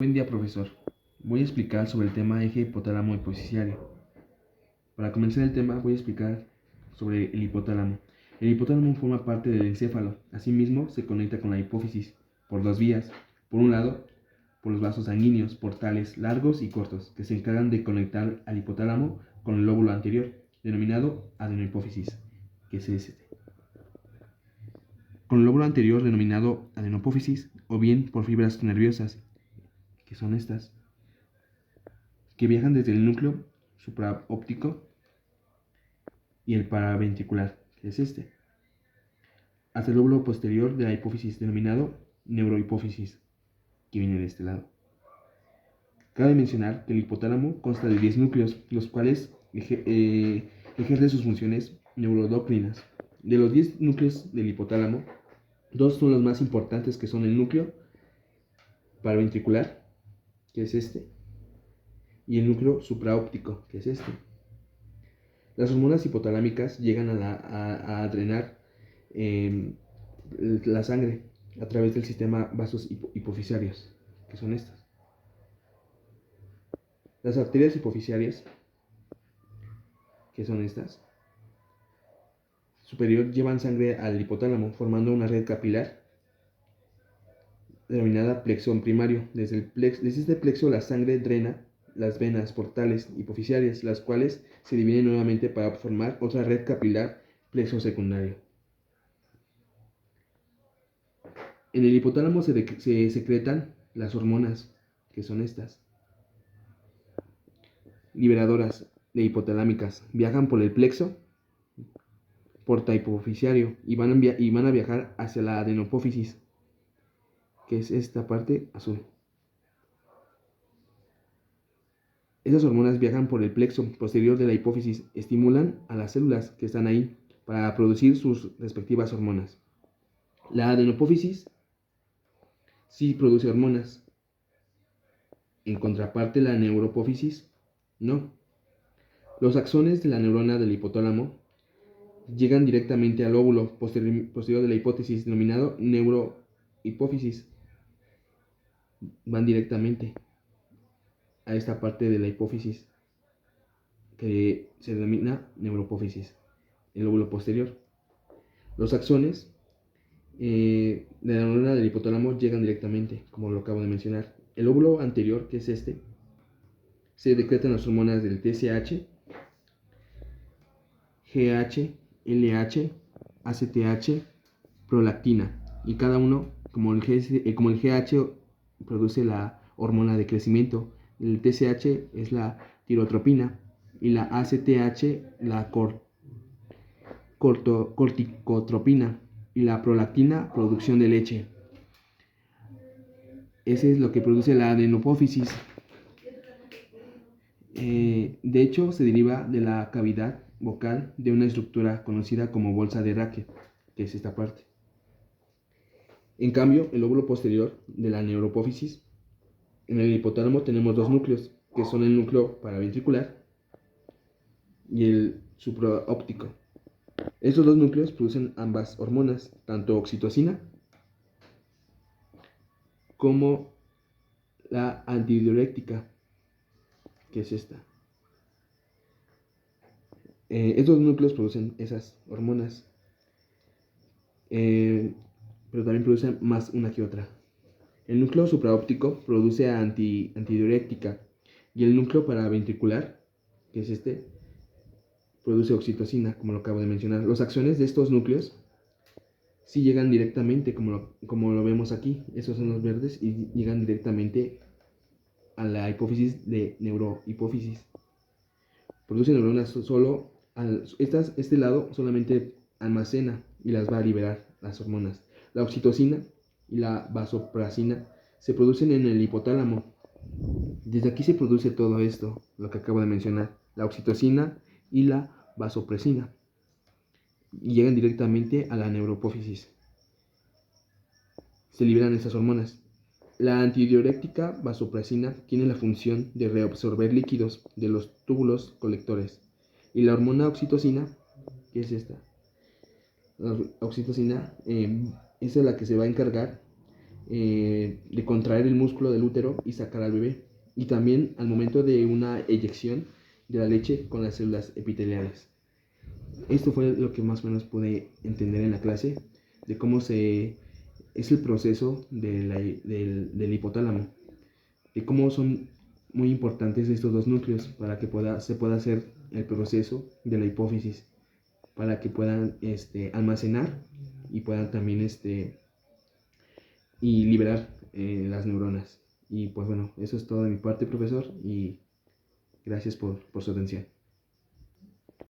Buen día, profesor. Voy a explicar sobre el tema eje hipotálamo hipofisiario. Para comenzar el tema, voy a explicar sobre el hipotálamo. El hipotálamo forma parte del encéfalo. Asimismo, se conecta con la hipófisis por dos vías. Por un lado, por los vasos sanguíneos portales largos y cortos, que se encargan de conectar al hipotálamo con el lóbulo anterior, denominado adenohipófisis, que es este. Con el lóbulo anterior, denominado adenopófisis, o bien por fibras nerviosas, que son estas, que viajan desde el núcleo supraóptico y el paraventricular, que es este, hasta el lóbulo posterior de la hipófisis, denominado neurohipófisis, que viene de este lado. Cabe mencionar que el hipotálamo consta de 10 núcleos, los cuales ejercen sus funciones neuroendocrinas. De los 10 núcleos del hipotálamo, dos son los más importantes, que son el núcleo paraventricular, que es este, y el núcleo supraóptico, que es este. Las hormonas hipotalámicas llegan a drenar la sangre a través del sistema vasos hipofisiarios, que son estas. Las arterias hipofisiarias, que son estas, superior, llevan sangre al hipotálamo, formando una red capilar denominada plexo primario. Desde este plexo la sangre drena las venas portales hipofisiarias, las cuales se dividen nuevamente para formar otra red capilar plexo secundario. En el hipotálamo se secretan las hormonas, que son estas, liberadoras de hipotalámicas. Viajan por el plexo portahipofisiario y van a viajar hacia la adenopófisis, que es esta parte azul. Esas hormonas viajan por el plexo posterior de la hipófisis, estimulan a las células que están ahí para producir sus respectivas hormonas. La adenopófisis sí produce hormonas. En contraparte, la neuropófisis no. Los axones de la neurona del hipotálamo llegan directamente al óvulo posterior de la hipófisis, denominado neurohipófisis. Van directamente a esta parte de la hipófisis que se denomina neuropófisis, el lóbulo posterior. Los axones de la neurona del hipotálamo llegan directamente, como lo acabo de mencionar. El lóbulo anterior, que es este, se decretan las hormonas del TSH, GH, LH, ACTH, prolactina, y cada uno, como el GH produce la hormona de crecimiento, el TSH es la tirotropina y la ACTH la corticotropina y la prolactina producción de leche. Ese es lo que produce la adenopófisis. De hecho, se deriva de la cavidad vocal de una estructura conocida como bolsa de Raque, que es esta parte. En cambio, el lóbulo posterior de la neuropófisis, en el hipotálamo tenemos dos núcleos, que son el núcleo paraventricular y el supraóptico. Estos dos núcleos producen ambas hormonas, tanto oxitocina como la antidiurética, que es esta. Estos núcleos producen esas hormonas, pero también producen más una que otra. El núcleo supraóptico produce antidiurética y el núcleo paraventricular, que es este, produce oxitocina, como lo acabo de mencionar. Los axones de estos núcleos sí llegan directamente, como lo vemos aquí, esos son los verdes, y llegan directamente a la hipófisis de neurohipófisis. Producen neuronas solo, este lado solamente almacena y las va a liberar las hormonas. La oxitocina y la vasopresina se producen en el hipotálamo. Desde aquí se produce todo esto, lo que acabo de mencionar, la oxitocina y la vasopresina, y llegan directamente a la neuropófisis. Se liberan estas hormonas. La antidiurética vasopresina tiene la función de reabsorber líquidos de los túbulos colectores. Y la hormona oxitocina, que es esta, la oxitocina, es la que se va a encargar de contraer el músculo del útero y sacar al bebé. Y también al momento de una eyección de la leche con las células epiteliales. Esto fue lo que más o menos pude entender en la clase de cómo es el proceso del hipotálamo, de cómo son muy importantes estos dos núcleos para que se pueda hacer el proceso de la hipófisis, para que puedan almacenar y puedan también y liberar las neuronas. Y pues bueno, eso es todo de mi parte, profesor, y gracias por su atención.